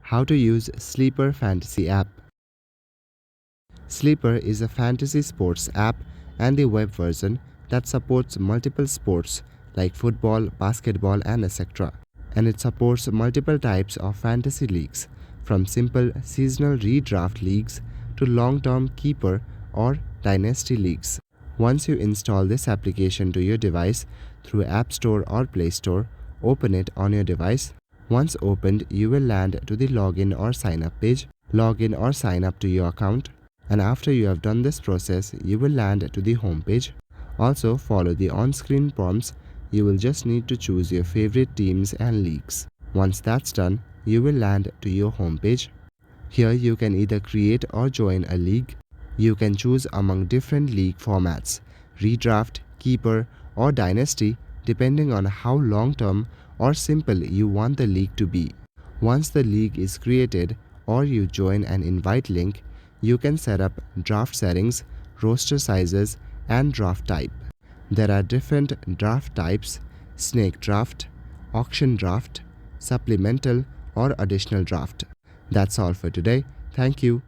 How to use Sleeper Fantasy app. Sleeper is a fantasy sports app and the web version that supports multiple sports like football, basketball, and etc. And it supports multiple types of fantasy leagues, from simple seasonal redraft leagues to long-term keeper or dynasty leagues. Once you install this application to your device through App Store or Play Store, open it on your device. Once opened, you will land to the login or sign up page. Log in or sign up to your account, and after you have done this process, you will land to the home page. Also, follow the on-screen prompts. You will just need to choose your favorite teams and leagues. Once that's done, you will land to your home page. Here you can either create or join a league. You can choose among different league formats, redraft, keeper, or dynasty, depending on how long-term or simple you want the league to be. Once the league is created or you join an invite link, you can set up draft settings, roster sizes, and draft type. There are different draft types: snake draft, auction draft, supplemental, or additional draft. That's all for today. Thank you.